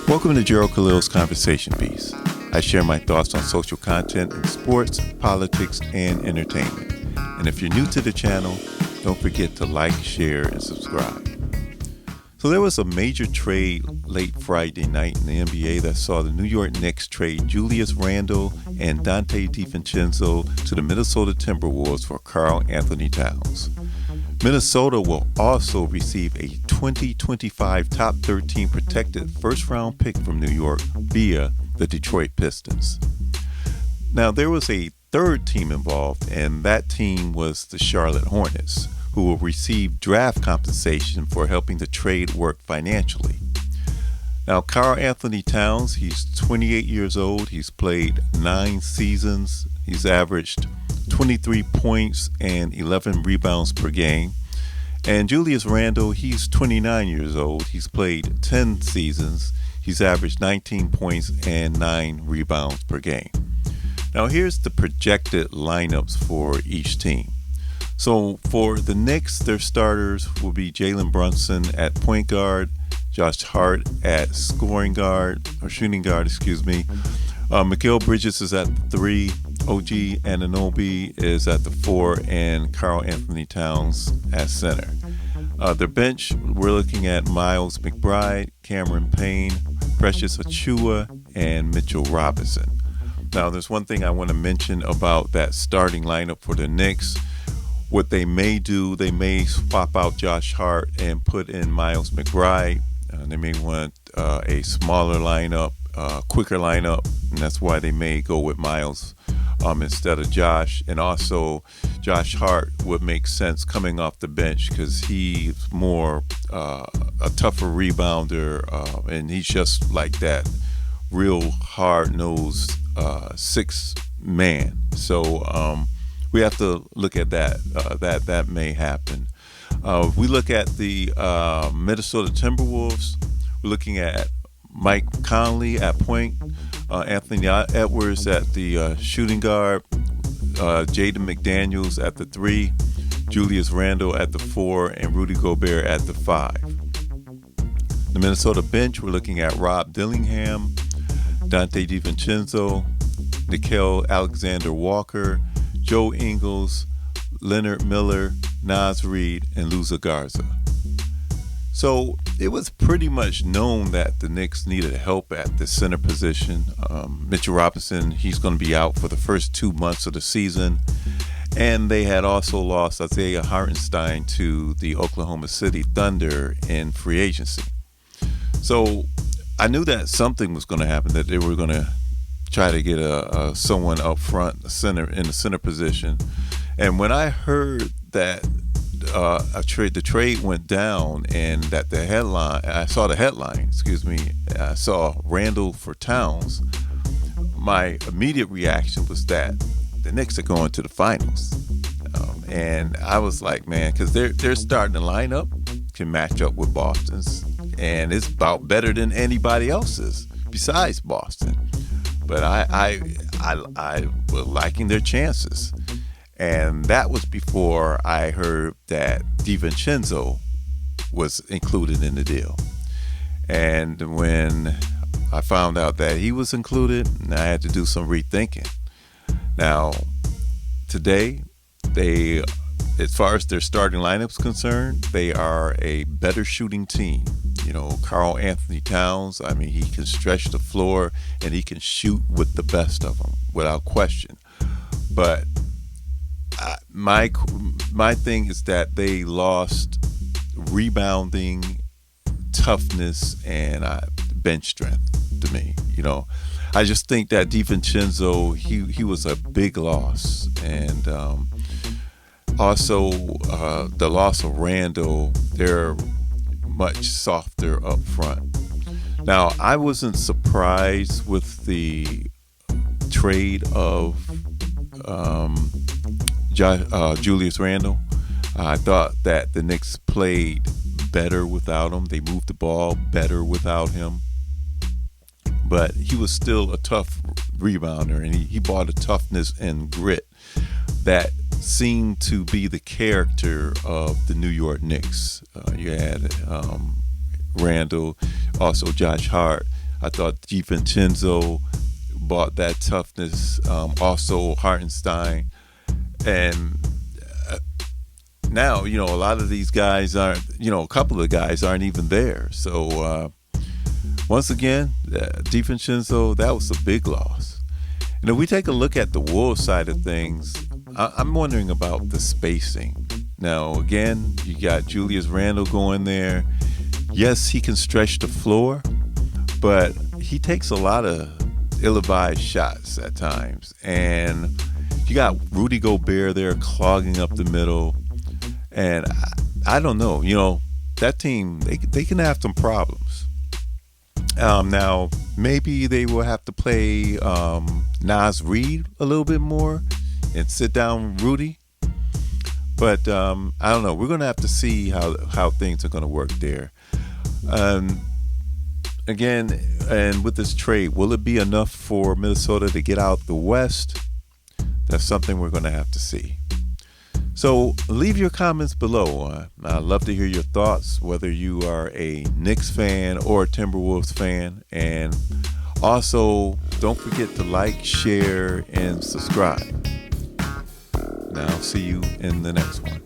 Welcome to Gerald Khalil's Conversation Piece. I share my thoughts on social content in sports, politics, and entertainment. And if you're new to the channel, don't forget to like, share, and subscribe. So there was a major trade late Friday night in the NBA that saw the New York Knicks trade Julius Randle and Donte DiVincenzo to the Minnesota Timberwolves for Karl Anthony Towns. Minnesota will also receive a 2025 top 13 protected first-round pick from New York via the Detroit Pistons. Now, there was a third team involved, and that team was the Charlotte Hornets, who will receive draft compensation for helping the trade work financially. Now, Karl Anthony Towns, he's 28 years old. He's played 9 seasons. He's averaged 23 points and 11 rebounds per game. And Julius Randle, he's 29 years old. He's played 10 seasons. He's averaged 19 points and 9 rebounds per game. Now, here's the projected lineups for each team. So for the Knicks, their starters will be Jalen Brunson at point guard, Josh Hart at shooting guard. Mikal Bridges is at the 3, OG Anunoby is at the 4, and Karl Anthony Towns at center. Their bench, we're looking at Miles McBride, Cameron Payne, Precious Achiuwa, and Mitchell Robinson. Now, there's one thing I want to mention about that starting lineup for the Knicks. What they may do, they may swap out Josh Hart and put in Miles McBride. They may want a smaller lineup, quicker lineup, and that's why they may go with Miles instead of Josh. And also, Josh Hart would make sense coming off the bench because he's more a tougher rebounder, and he's just like that real hard-nosed sixth man. So we have to look at that. That may happen. We look at the Minnesota Timberwolves. We're looking at Mike Conley at point, Anthony Edwards at the shooting guard, Jaden McDaniels at the 3, Julius Randle at the 4, and Rudy Gobert at the 5. The Minnesota bench, we're looking at Rob Dillingham, Donte DiVincenzo, Nickeil Alexander-Walker, Joe Ingles, Leonard Miller, Naz Reid, and Luza Garza. So it was pretty much known that the Knicks needed help at the center position. Mitchell Robinson, he's going to be out for the first 2 months of the season. And they had also lost Isaiah Hartenstein to the Oklahoma City Thunder in free agency. So I knew that something was going to happen, that they were going to try to get someone up front, in the center position. And when I heard that the trade went down and that I saw the headline, I saw Randle for Towns, my immediate reaction was that the Knicks are going to the finals. And I was like, man, because they're starting to line up, can match up with Boston's, and it's about better than anybody else's besides Boston. But I was liking their chances. And that was before I heard that DiVincenzo was included in the deal. And when I found out that he was included, I had to do some rethinking. Now, today, as far as their starting lineup's concerned, they are a better shooting team. Karl Anthony Towns, he can stretch the floor and he can shoot with the best of them without question. But my thing is that they lost rebounding, toughness, and bench strength to me. I just think that DiVincenzo, he was a big loss. And also the loss of Randle, they're much softer up front. Now, I wasn't surprised with the trade of Julius Randle. I thought that the Knicks played better without him. They moved the ball better without him. But he was still a tough rebounder, and he brought a toughness and grit that seemed to be the character of the New York Knicks. You had Randle, also Josh Hart. I thought DiVincenzo brought that toughness. Also, Hartenstein. And now, a lot of these guys aren't, a couple of guys aren't even there. So, once again, DiVincenzo, that was a big loss. And if we take a look at the Wolves side of things, I'm wondering about the spacing. Now, again, you got Julius Randle going there. Yes, he can stretch the floor, but he takes a lot of ill-advised shots at times. And you got Rudy Gobert there clogging up the middle. And I don't know, that team, they can have some problems. Now, maybe they will have to play Naz Reid a little bit more and sit down Rudy. But I don't know. We're going to have to see how things are going to work there. Again, and with this trade, will it be enough for Minnesota to get out the West? That's something we're going to have to see. So leave your comments below. I'd love to hear your thoughts, whether you are a Knicks fan or a Timberwolves fan. And also, don't forget to like, share, and subscribe. Now, I'll see you in the next one.